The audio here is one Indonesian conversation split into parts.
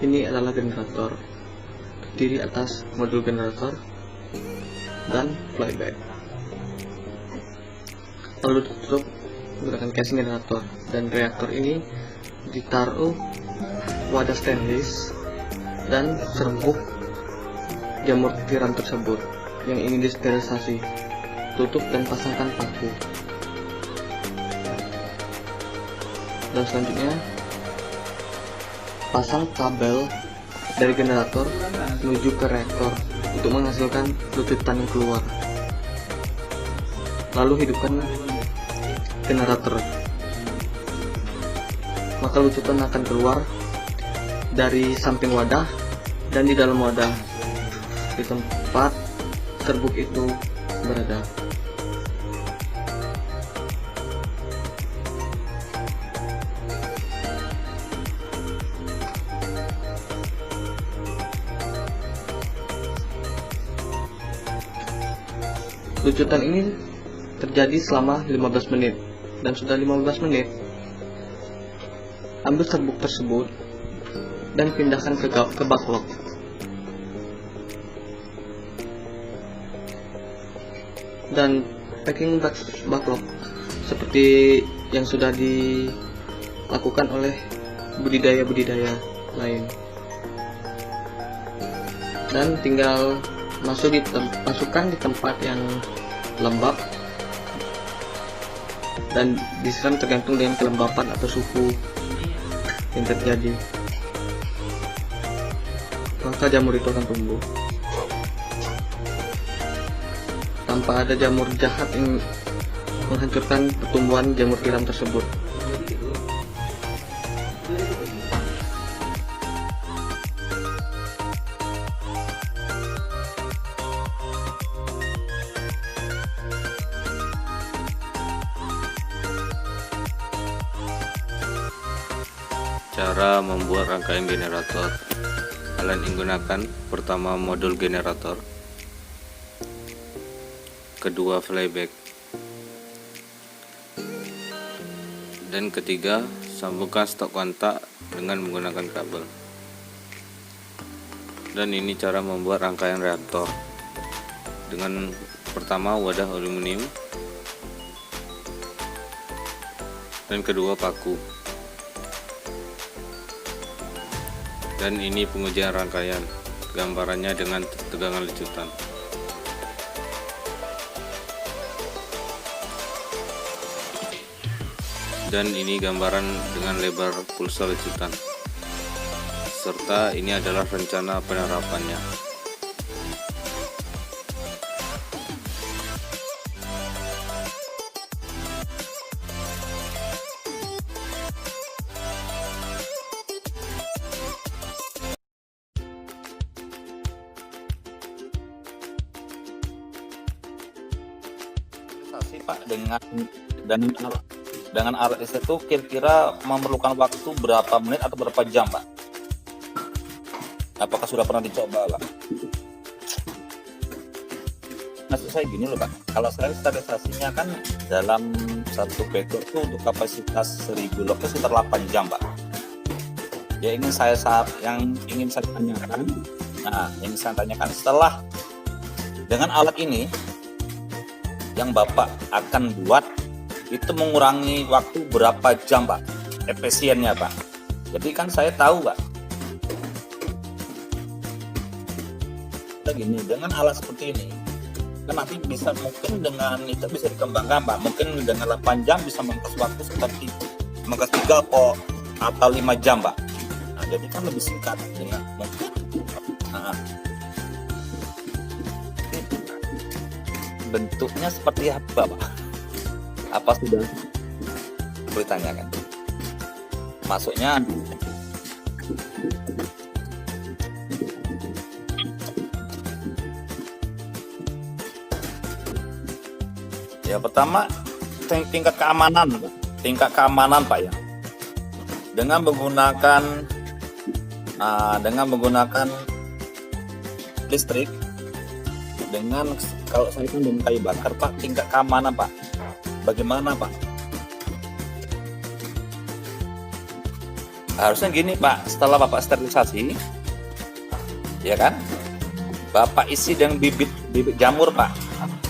Ini adalah generator, terdiri atas modul generator dan flyback. Lalu ditutup menggunakan casing generator, dan reaktor ini ditaruh wadah stainless dan serbuk jamur tiram tersebut yang ingin disterilisasi. Tutup dan pasangkan paku. Dan selanjutnya pasang kabel dari generator menuju ke reaktor untuk menghasilkan lucutan yang keluar. Lalu hidupkan generator, maka lucutan akan keluar dari samping wadah dan di dalam wadah, di tempat serbuk itu berada. Lucutan ini terjadi selama 15 menit, dan sudah 15 menit, ambil serbuk tersebut dan pindahkan ke backlog. Dan packing backlog seperti yang sudah dilakukan oleh budidaya-budidaya lain. Dan tinggal masukkan di tempat yang lembab dan disiram tergantung dengan kelembapan atau suhu yang terjadi, maka jamur itu akan tumbuh. Tanpa ada jamur jahat yang menghancurkan pertumbuhan jamur tiram tersebut. Cara membuat rangkaian generator. Kalian menggunakan pertama modul generator, kedua flyback, dan ketiga sambungkan stop kontak dengan menggunakan kabel. Dan ini cara membuat rangkaian reaktor. Dengan pertama wadah aluminium, dan kedua paku. Dan ini pengujian rangkaian, gambarannya dengan tegangan lecutan. Dan ini gambaran dengan lebar pulsa lecutan, serta ini adalah rencana penerapannya. Pak, dengan alat itu kira-kira memerlukan waktu berapa menit atau berapa jam, Pak? Apakah sudah pernah dicoba, Pak? Maksud saya gini loh, Pak, kalau saya sterilisasinya kan dalam satu backdoor itu untuk kapasitas 1000 log itu sekitar 8 jam, Pak. Ya ingin saya tanyakan, setelah dengan alat ini yang Bapak akan buat itu mengurangi waktu berapa jam, Pak, efisiennya, Pak? Jadi kan saya tahu, Pak, gini, dengan alat seperti ini kan nanti bisa, mungkin dengan itu bisa dikembangkan, Pak, mungkin dengan 8 jam bisa memangkas waktu seperti memangkas 3 atau 5 jam, Pak. Nah, jadi kan lebih singkat ya, mungkin. Nah, bentuknya seperti apa, Pak? Apa sudah ditanyakan? Masuknya ya pertama tingkat keamanan, Pak, ya. Dengan menggunakan listrik, dengan kalau saya kan dengan kayu bakar, Pak, tingkat keamanan, Pak, bagaimana, Pak? Harusnya gini Pak, setelah Bapak sterilisasi, ya kan, Bapak isi dengan bibit jamur Pak.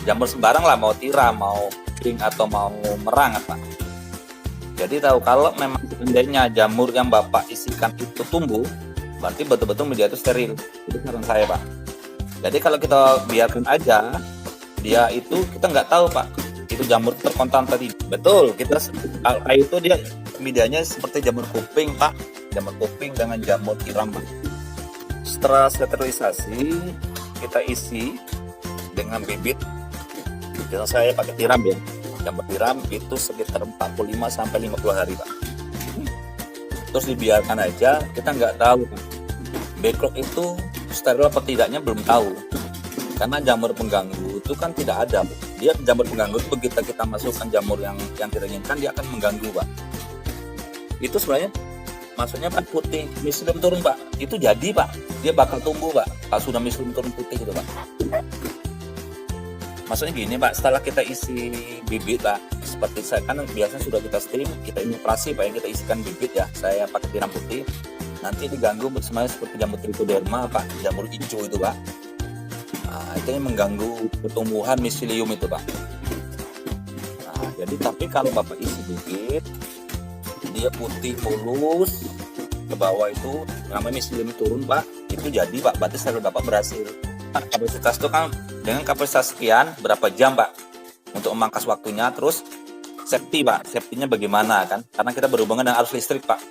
Jamur sembarang lah, mau tiram, mau kering atau mau merang Pak. Jadi tahu kalau memang seandainya jamur yang Bapak isikan itu tumbuh, berarti betul-betul media itu steril. Itu saran saya Pak. Jadi kalau kita biarkan aja, dia itu kita nggak tahu Pak, itu jamur terkontam tadi. Betul, kita itu dia medianya seperti jamur kuping Pak, jamur kuping dengan jamur tiram Pak. Setelah sterilisasi, kita isi dengan bibit. Biasanya saya pakai tiram ya. Jamur tiram itu sekitar 45 sampai 50 hari Pak. Terus dibiarkan aja, kita nggak tahu Pak. Backlog itu steril apa tidaknya belum tahu. Karena jamur pengganggu itu kan tidak ada. Dia jamur pengganggu itu begitu kita masukkan jamur yang tidak inginkan, dia akan mengganggu Pak. Itu sebenarnya maksudnya Pak putih mislim turun Pak, itu jadi Pak, dia bakal tumbuh Pak kalau sudah mislim turun putih itu Pak. Maksudnya gini Pak, setelah kita isi bibit Pak, seperti saya kan biasanya sudah kita steam, kita inoperasi Pak, yang kita isikan bibit ya, saya pakai tiram putih, nanti diganggu semuanya seperti jamur trichoderma Pak, jamur hijau itu Pak. Nah, itu yang mengganggu pertumbuhan miselium itu Pak. Nah, jadi tapi kalau Bapak isi bibit, dia putih mulus ke bawah itu namanya miselium turun Pak, itu jadi Pak, berarti sel Bapak berhasil. Nah, kapasitas itu kan dengan kapasitas sekian berapa jam Pak untuk memangkas waktunya, terus safety Pak, safety-nya bagaimana kan, karena kita berhubungan dengan arus listrik Pak.